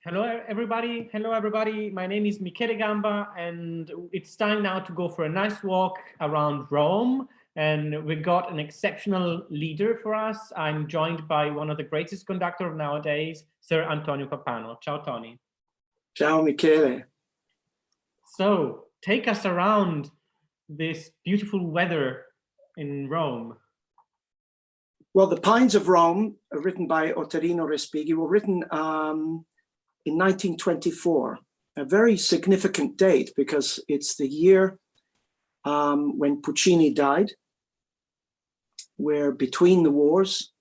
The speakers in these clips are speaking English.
Hello, everybody. Hello, everybody. My name is Michele Gamba, and it's time now to go for a nice walk around Rome. And we got an exceptional leader for us. I'm joined by one of the greatest conductors nowadays, Sir Antonio Pappano. Ciao, Tony. Ciao, Michele. So, take us around this beautiful weather in Rome. Well, The Pines of Rome, written by Ottorino Respighi, were written in 1924, a very significant date because it's the year when Puccini died. We're between the wars.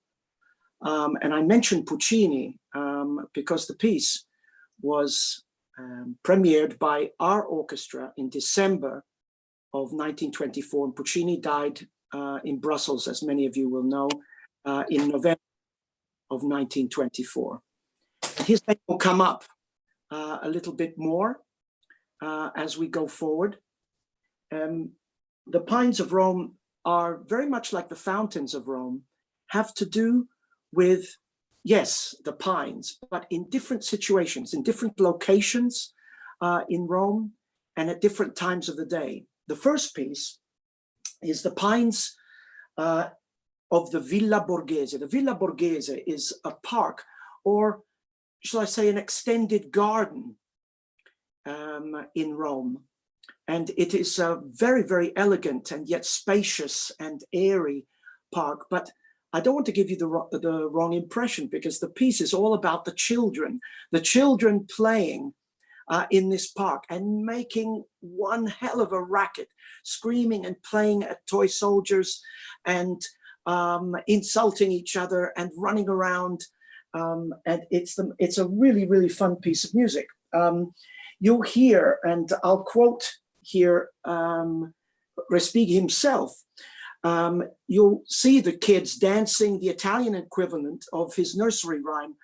And I mentioned Puccini because the piece was premiered by our orchestra in December of 1924. And Puccini died in Brussels, as many of you will know, in November of 1924. His name will come up a little bit more as we go forward. The Pines of Rome are very much like the fountains of Rome, have to do with, yes, the pines, but in different situations, in different locations in Rome and at different times of the day. The first piece is the pines of the Villa Borghese. The Villa Borghese is a park, or shall I say an extended garden in Rome. And it is a very, very elegant and yet spacious and airy park. But I don't want to give you the wrong impression, because the piece is all about the children playing in this park and making one hell of a racket, screaming and playing at toy soldiers and insulting each other and running around. And it's a really, really fun piece of music. You'll hear, and I'll quote here Respighi himself, you'll see the kids dancing the Italian equivalent of his nursery rhyme,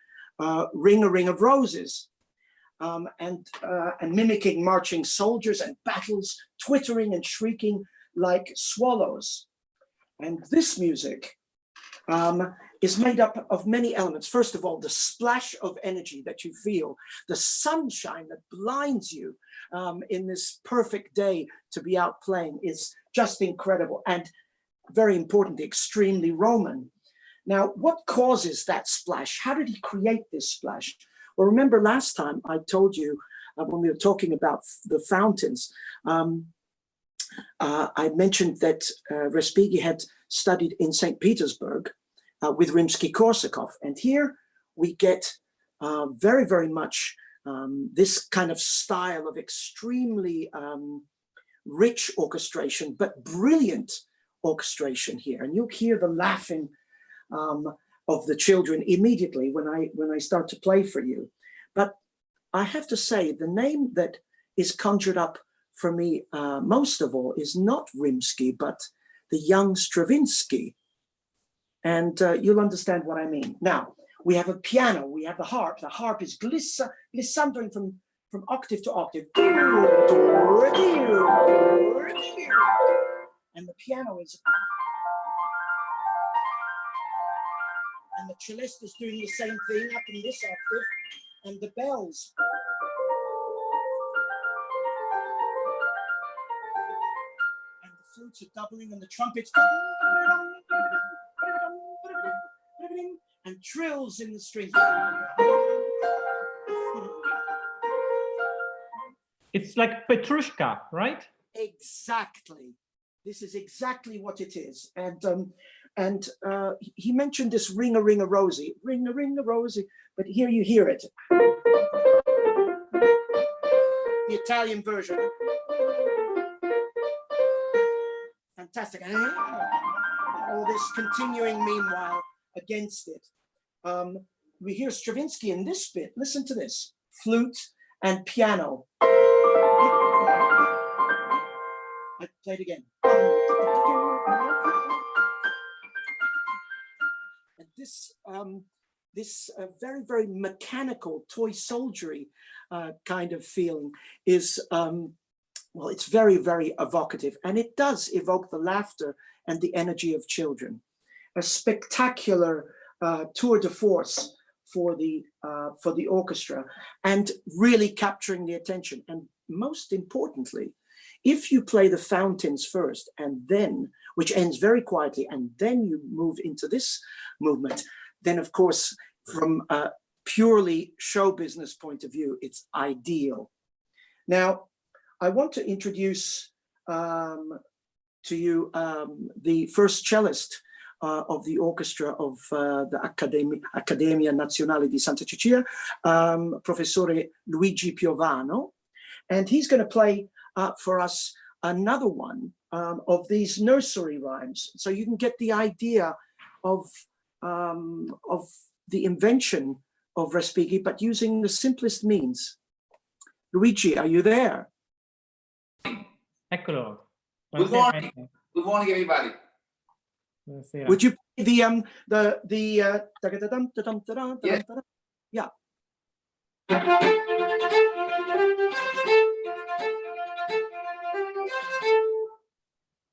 Ring a Ring of Roses, and mimicking marching soldiers and battles, twittering and shrieking like swallows. And this music is made up of many elements. First of all, the splash of energy that you feel, the sunshine that blinds you in this perfect day to be out playing is just incredible. And very importantly, extremely Roman. Now, what causes that splash? How did he create this splash? Well, remember last time I told you when we were talking about the fountains, I mentioned that Respighi had studied in St. Petersburg with Rimsky-Korsakov. And here we get very, very much this kind of style of extremely rich orchestration, but brilliant orchestration here. And you'll hear the laughing of the children immediately when I start to play for you. But I have to say, the name that is conjured up for me most of all is not Rimsky, but the young Stravinsky. And you'll understand what I mean. Now, we have a piano, we have the harp. The harp is glissandering from octave to octave. And the piano is, and the cellist is doing the same thing up in this octave, and the bells. And the flutes are doubling, and the trumpets, and trills in the strings. It's like Petrushka, right? Exactly. This is exactly what it is. And he mentioned this ring a ring a rosy, ring a ring a rosy, but here you hear it. The Italian version. Fantastic. All this continuing meanwhile against it. We hear Stravinsky in this bit. Listen to this. Flute and piano. I play it again. And this very, very mechanical toy soldiery kind of feeling is, well, it's very, very evocative, and it does evoke the laughter and the energy of children. A spectacular tour de force for the orchestra and really capturing the attention. And most importantly, if you play the fountains first and then, which ends very quietly, and then you move into this movement, then of course, from a purely show business point of view, it's ideal. Now, I want to introduce to you the first cellist of the orchestra of the Accademia Nazionale di Santa Cecilia, Professore Luigi Piovano, and he's going to play for us another one of these nursery rhymes, so you can get the idea of the invention of Respighi, but using the simplest means. Luigi, are you there? Eccolo. Good morning. Good morning, everybody. Buonasera. Would you play the Yes. Yeah.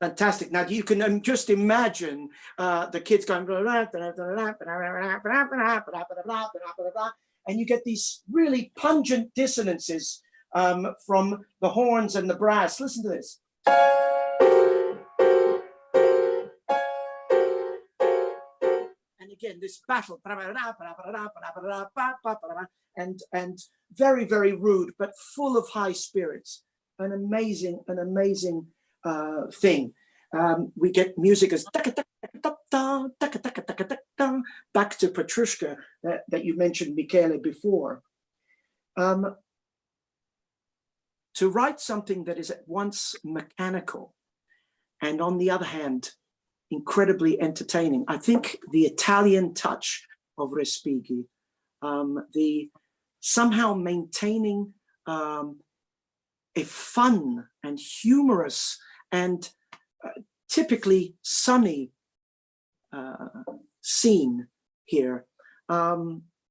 Fantastic. Now you can just imagine the kids going, and you get these really pungent dissonances from the horns and the brass. Listen to this. And again, this battle, and very, very rude, but full of high spirits. An amazing thing. We get music as back to Petrushka that you mentioned, Michele, before. To write something that is at once mechanical and on the other hand, incredibly entertaining. I think the Italian touch of Respighi, the somehow maintaining a fun and humorous and typically sunny scene here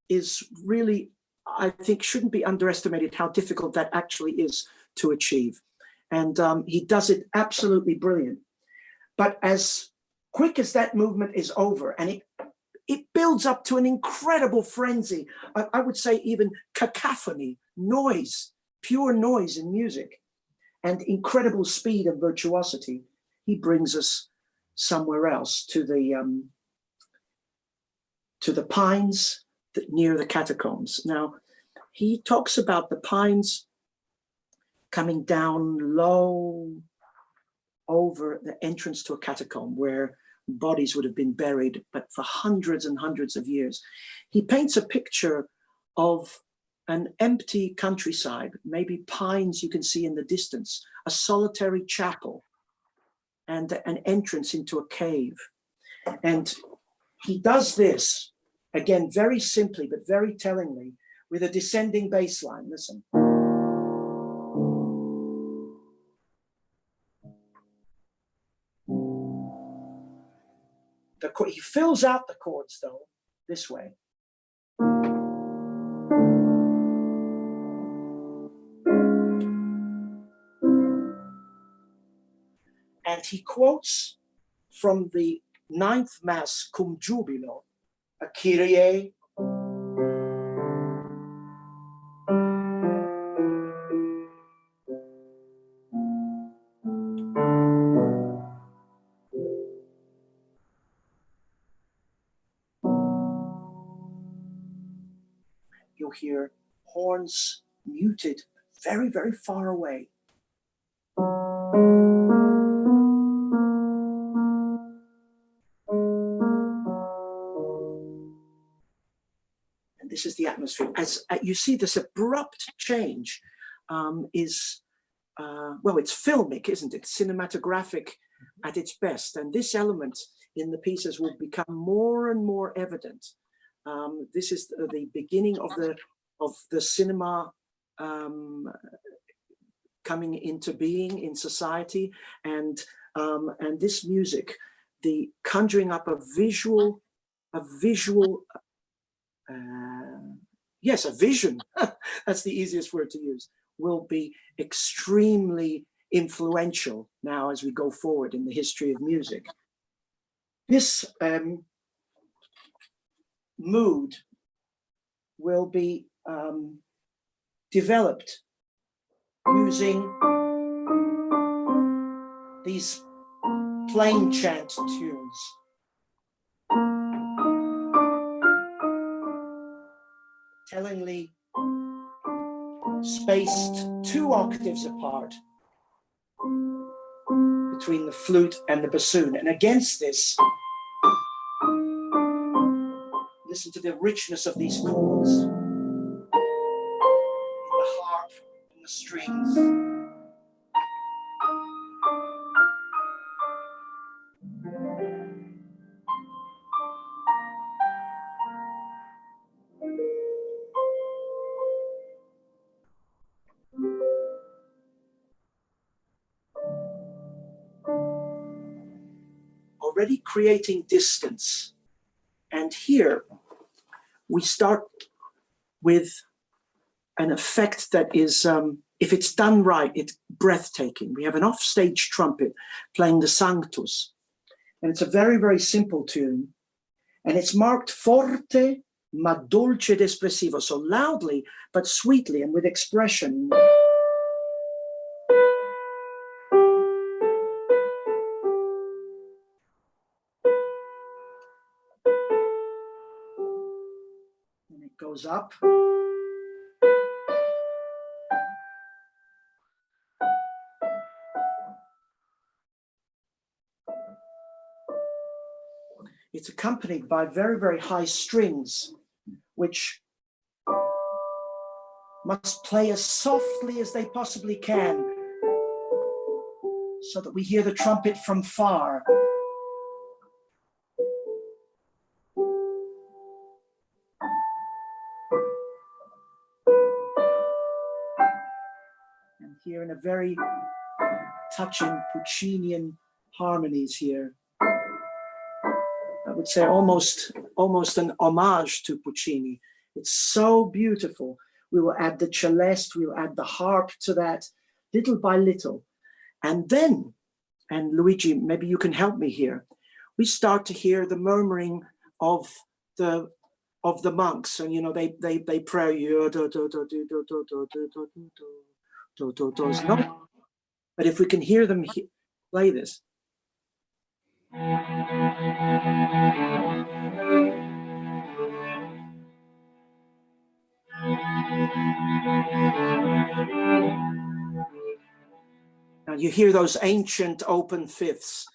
is really, I think, shouldn't be underestimated how difficult that actually is to achieve. And he does it absolutely brilliant. But as quick as that movement is over, and it builds up to an incredible frenzy, I would say even cacophony, noise, pure noise in music, and incredible speed and virtuosity, he brings us somewhere else to the pines near the catacombs. Now, he talks about the pines coming down low over the entrance to a catacomb where bodies would have been buried, but for hundreds and hundreds of years. He paints a picture of an empty countryside, maybe pines you can see in the distance, a solitary chapel, and an entrance into a cave. And he does this, again, very simply, but very tellingly, with a descending bass line. Listen. He fills out the chords, though, this way. And he quotes from the 9th Mass, Cum Jubilo, a Kyrie. You'll hear horns muted very, very far away. And this is the atmosphere. As you see, this abrupt change is, well, it's filmic, isn't it? Cinematographic at its best. And this element in the pieces will become more and more evident. This is the beginning of the cinema coming into being in society, and this music, the conjuring up a visual, yes, a vision. That's the easiest word to use. Will be extremely influential now as we go forward in the history of music. This mood will be developed using these plain chant tunes. Tellingly spaced 2 octaves apart between the flute and the bassoon. And against this, listen to the richness of these chords in the harp and the strings. Already creating distance. And here we start with an effect that is, if it's done right, it's breathtaking. We have an offstage trumpet playing the Sanctus. And it's a very, very simple tune. And it's marked forte ma dolce ed espressivo, so loudly but sweetly and with expression. And it goes up. It's accompanied by very, very high strings, which must play as softly as they possibly can, so that we hear the trumpet from far. And here in a very touching Puccinian harmonies here. I would say almost an homage to Puccini. It's so beautiful. We will add the celeste, we will add the harp to that, little by little. And then, and Luigi, maybe you can help me here, we start to hear the murmuring of the monks. And you know, they pray, no. But if we can hear them play this. Now you hear those ancient open fifths.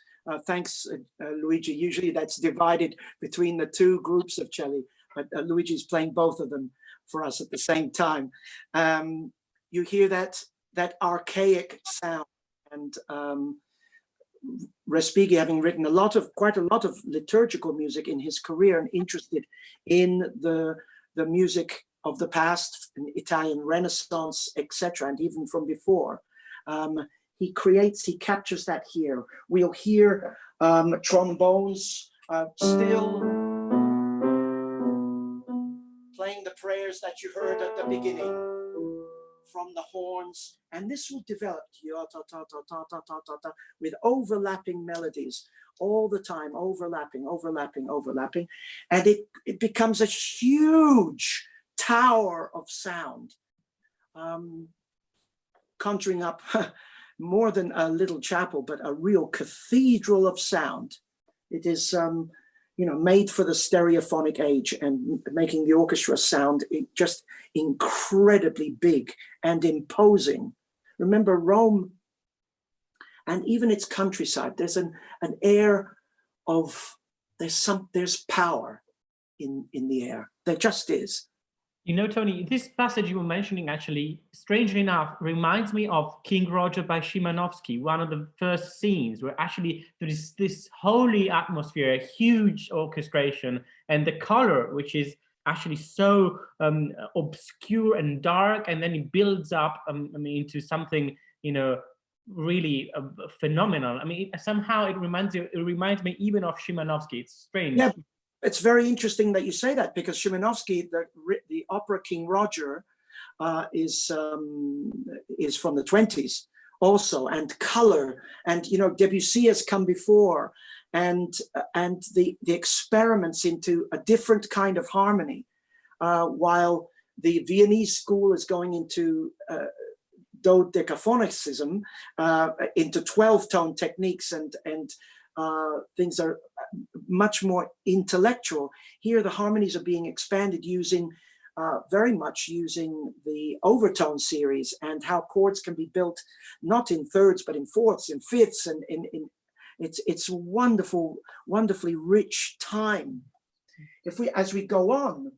Thanks, Luigi. Usually that's divided between the 2 groups of celli, but Luigi's playing both of them for us at the same time. You hear that archaic sound, and Respighi, having written quite a lot of liturgical music in his career and interested in the music of the past, in Italian Renaissance, etc., and even from before, he captures that here. We'll hear trombones still playing the prayers that you heard at the beginning from the horns, and this will develop with overlapping melodies all the time, overlapping, and it becomes a huge tower of sound, conjuring up more than a little chapel, but a real cathedral of sound. It is made for the stereophonic age and making the orchestra sound just incredibly big and imposing. Remember Rome and even its countryside, there's an air of, there's power in the air. There just is. You know, Tony, this passage you were mentioning actually, strangely enough, reminds me of King Roger by Szymanowski, one of the first scenes where actually there is this holy atmosphere, a huge orchestration, and the color, which is actually so obscure and dark, and then it builds up into something, really phenomenal. I mean, somehow it reminds me even of Szymanowski. It's strange. Yeah. It's very interesting that you say that, because Szymanowski, the opera King Roger, is from the 20s also, and color, and Debussy has come before, and the experiments into a different kind of harmony while the Viennese school is going into dodecaphonicism, into 12-tone techniques, and things are much more intellectual. Here, the harmonies are being expanded using very much using the overtone series, and how chords can be built not in thirds but in fourths, in fifths, and it's wonderful, wonderfully rich time. As we go on,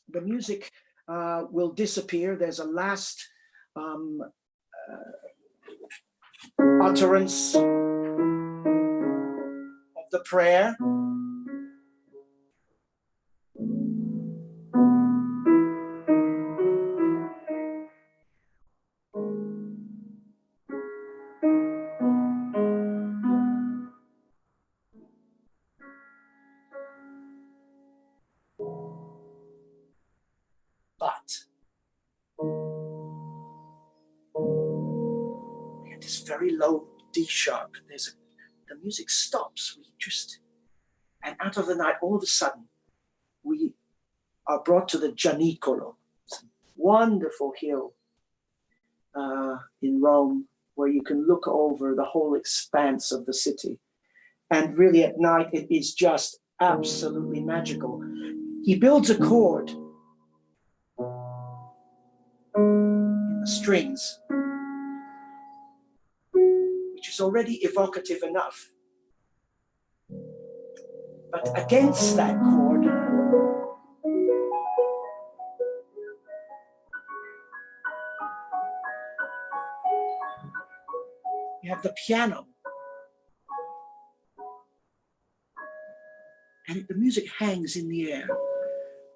the music will disappear. There's a last utterance of the prayer. At this very low D sharp, the music stops. And out of the night, all of a sudden, we are brought to the Gianicolo, wonderful hill in Rome, where you can look over the whole expanse of the city. And really at night, it is just absolutely magical. He builds a chord in the strings, which is already evocative enough. But against that chord, you have the piano. And the music hangs in the air,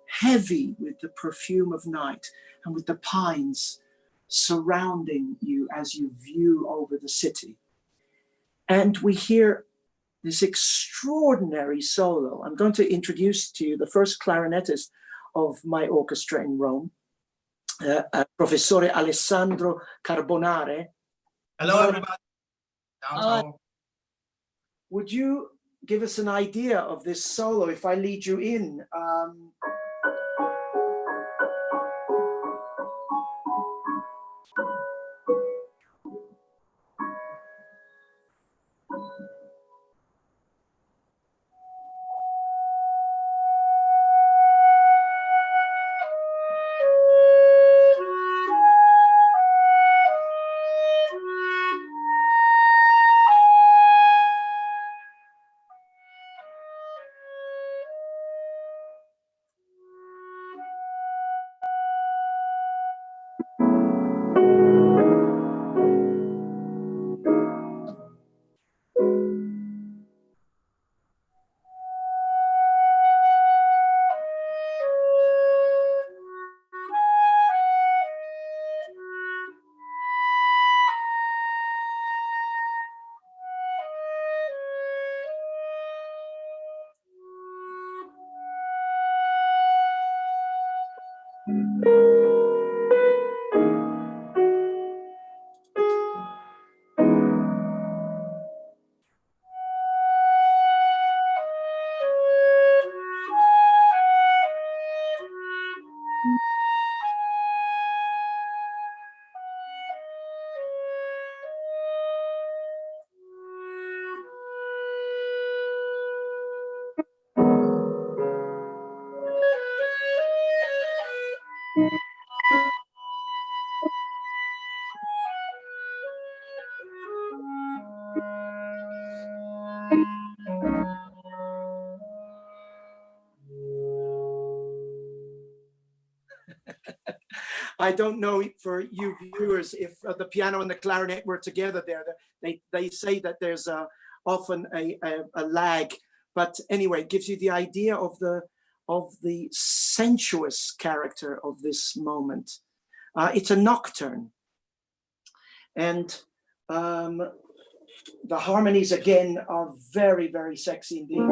heavy with the perfume of night and with the pines surrounding you as you view over the city. And we hear this extraordinary solo. I'm going to introduce to you the first clarinetist of my orchestra in Rome, Professore Alessandro Carbonare. Hello, everybody. Downtown. Would you give us an idea of this solo if I lead you in? I don't know for you viewers if the piano and the clarinet were together there. They say that there's often a lag, but anyway, it gives you the idea of the sensuous character of this moment. It's a nocturne, and the harmonies again are very, very sexy indeed.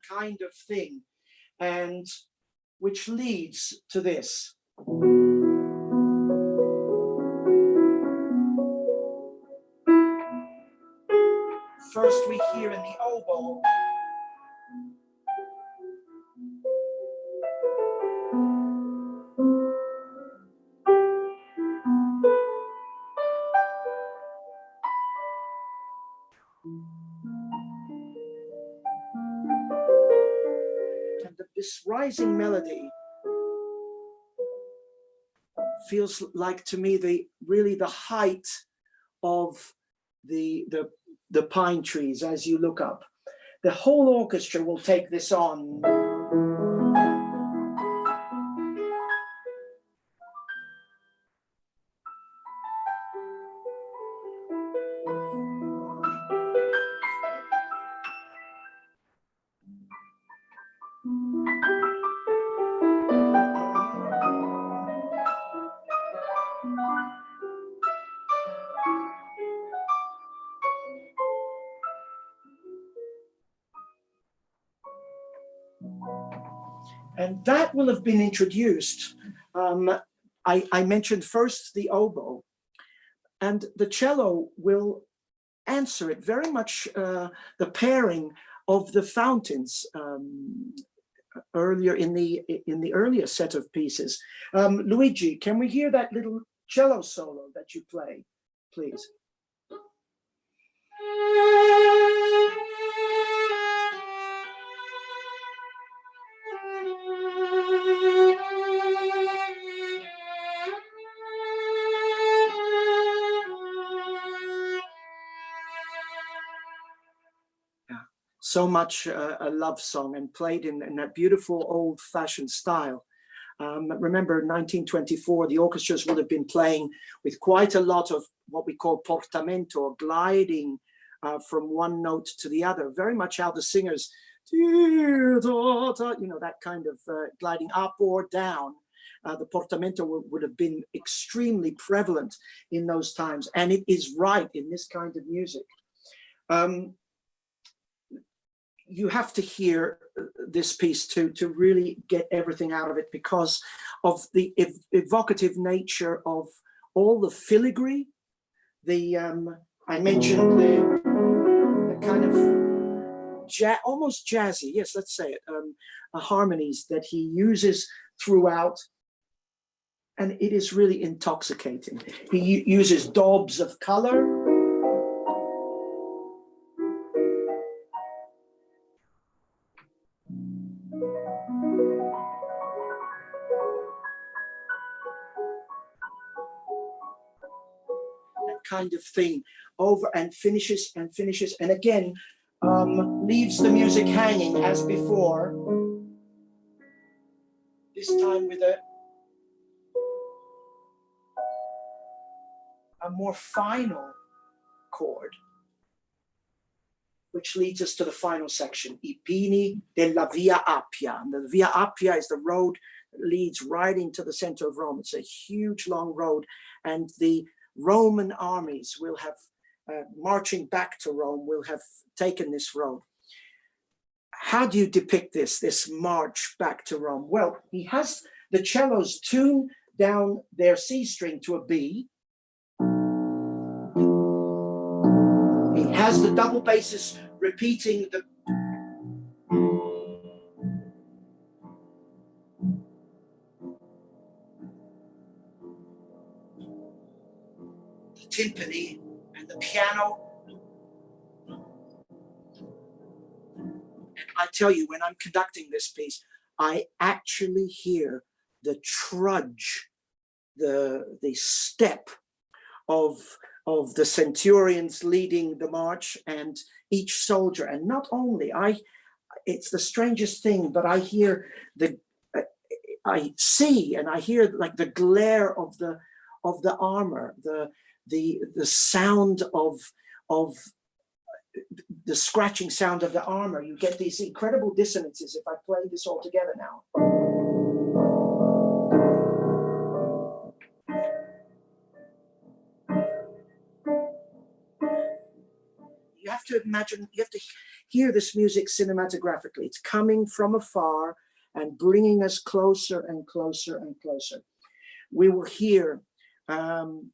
Kind of thing, and which leads to this. First we hear in the oboe. And this rising melody feels like to me really the height of the pine trees as you look up. The whole orchestra will take this on. And that will have been introduced. I mentioned first the oboe, and the cello will answer it very much, the pairing of the fountains earlier in the earlier set of pieces. Luigi, can we hear that little cello solo that you play, please? So much a love song, and played in that beautiful old-fashioned style. Remember, 1924, the orchestras would have been playing with quite a lot of what we call portamento, or gliding from one note to the other, very much how the singers, you know, that kind of gliding up or down. The portamento would have been extremely prevalent in those times, and it is right in this kind of music. You have to hear this piece to really get everything out of it, because of the evocative nature of all the filigree. I mentioned the kind of almost jazzy, yes, let's say it, harmonies that he uses throughout, and it is really intoxicating. He uses daubs of color. Kind of thing, over and finishes, and again leaves the music hanging as before, this time with a more final chord, which leads us to the final section, I Pini della Via Appia. And the Via Appia is the road that leads right into the center of Rome. It's a huge, long road, and the Roman armies will have, marching back to Rome, will have taken this road. How do you depict this march back to Rome? Well, he has the cellos tune down their C string to a B. He has the double basses repeating the timpani and the piano. And I tell you, when I'm conducting this piece, I actually hear the trudge, the step of the centurions leading the march, and each soldier. And not only, it's the strangest thing, but I hear I see and I hear like the glare of the armor, the sound of the scratching sound of the armor. You get these incredible dissonances if I play this all together now. You have to imagine, you have to hear this music cinematographically. It's coming from afar and bringing us closer and closer and closer. We will hear an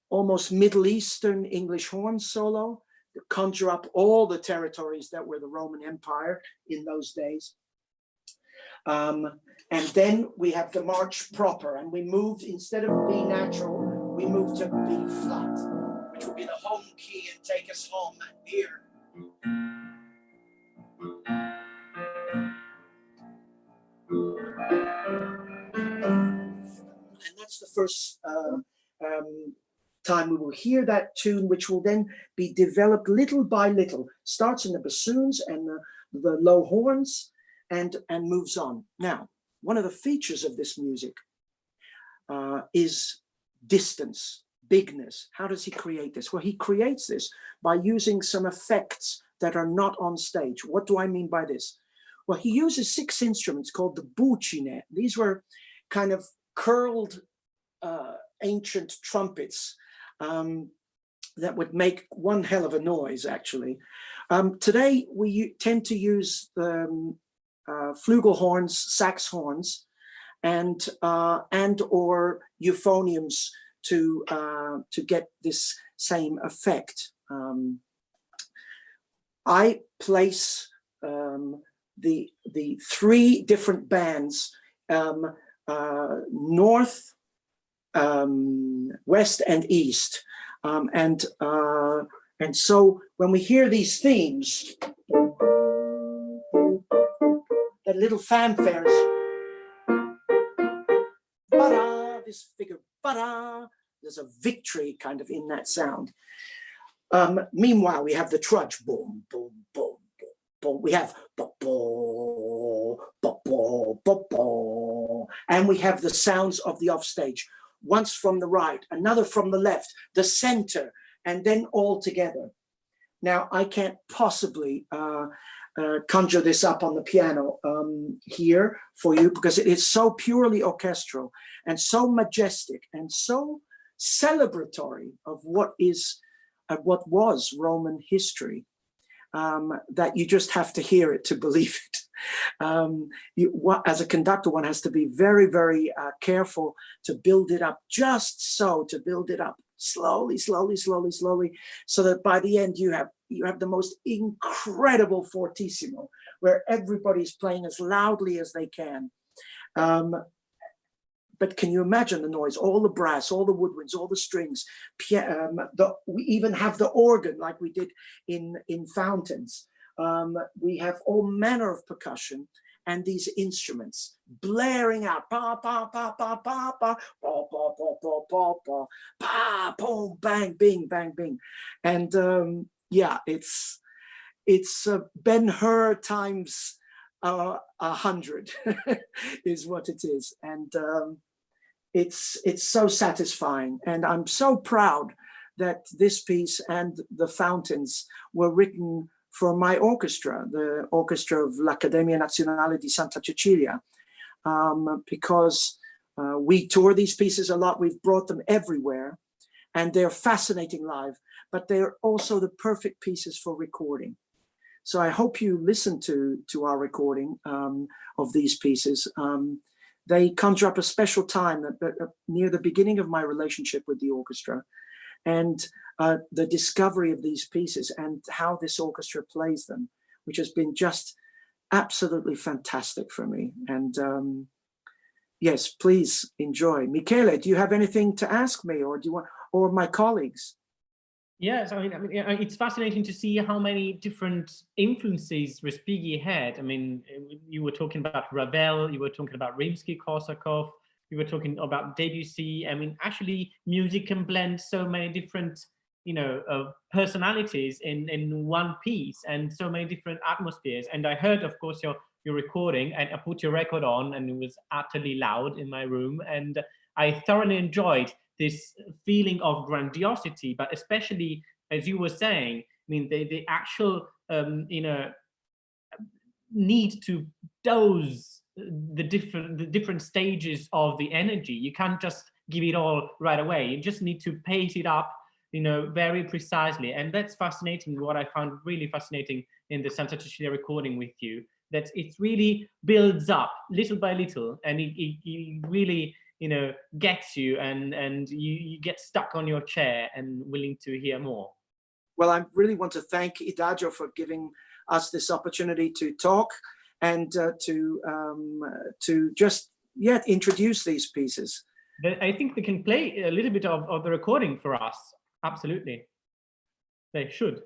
almost Middle Eastern English horn solo conjure up all the territories that were the Roman Empire in those days. And then we have the march proper, and we moved, instead of B natural, we moved to B flat, which will be the home key and take us home here. And that's the first time we will hear that tune, which will then be developed little by little. Starts in the bassoons and the low horns, and moves on. Now, one of the features of this music is distance, bigness. How does he create this? Well, he creates this by using some effects that are not on stage. What do I mean by this? Well, he uses 6 instruments called the bucine. These were kind of curled ancient trumpets that would make one hell of a noise, actually. Today, we tend to use the flugelhorns, sax horns, and or euphoniums to get this same effect. I place the 3 different bands, north, west, and east, and so when we hear these themes, that little fanfares, ba-da, this figure, ba-da, there's a victory kind of in that sound. Meanwhile, we have the trudge, boom, boom, boom, boom, boom. We have ba-bo, ba-bo, ba-bo, and we have the sounds of the offstage. Once from the right, another from the left, the center, and then all together. Now, I can't possibly conjure this up on the piano here for you, because it is so purely orchestral and so majestic and so celebratory of what was Roman history, that you just have to hear it to believe it. As a conductor, one has to be very, very careful to build it up, just so to build it up slowly, slowly, slowly, slowly, so that by the end you have the most incredible fortissimo, where everybody's playing as loudly as they can. But can you imagine the noise? All the brass, all the woodwinds, all the strings. We even have the organ, like we did in Fountains. We have all manner of percussion and these instruments blaring out, pa pa pa pa pa pa pa pa pa pa pa pa pa, boom, bang, bing, bang, bing, and yeah, it's Ben-Hur times 100 is what it is, and it's so satisfying, and I'm so proud that this piece and the Fountains were written for my orchestra, the orchestra of l'Accademia Nazionale di Santa Cecilia, because we tour these pieces a lot. We've brought them everywhere, and they're fascinating live, but they're also the perfect pieces for recording. So I hope you listen to our recording of these pieces. They conjure up a special time near the beginning of my relationship with the orchestra, and the discovery of these pieces and how this orchestra plays them, which has been just absolutely fantastic for me. And yes, please enjoy. Michele, do you have anything to ask me, or do you want, or my colleagues? Yes, I mean, it's fascinating to see how many different influences Respighi had. I mean, you were talking about Ravel, you were talking about Rimsky-Korsakov, you were talking about Debussy. I mean, actually, music can blend so many different, personalities in one piece, and so many different atmospheres. And I heard, of course, your recording, and I put your record on, and it was utterly loud in my room, and I thoroughly enjoyed this feeling of grandiosity, but especially, as you were saying, I mean, the actual, need to dose the different stages of the energy. You can't just give it all right away. You just need to pace it up, very precisely. And that's fascinating. What I found really fascinating in the Santa Cecilia recording with you, that it really builds up little by little, and it really, gets you, and you get stuck on your chair and willing to hear more. Well, I really want to thank IDAGIO for giving us this opportunity to talk and to just introduce these pieces. I think they can play a little bit of the recording for us. Absolutely. They should.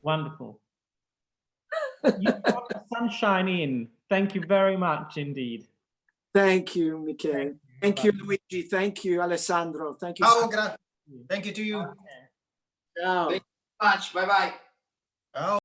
Wonderful. You brought the sunshine in. Thank you very much indeed. Thank you, Michele. Thank you, Luigi. Thank you, Alessandro. Thank you. Oh, grazie. Thank you to you. Okay. Ciao. Thank you much. Bye bye. Oh.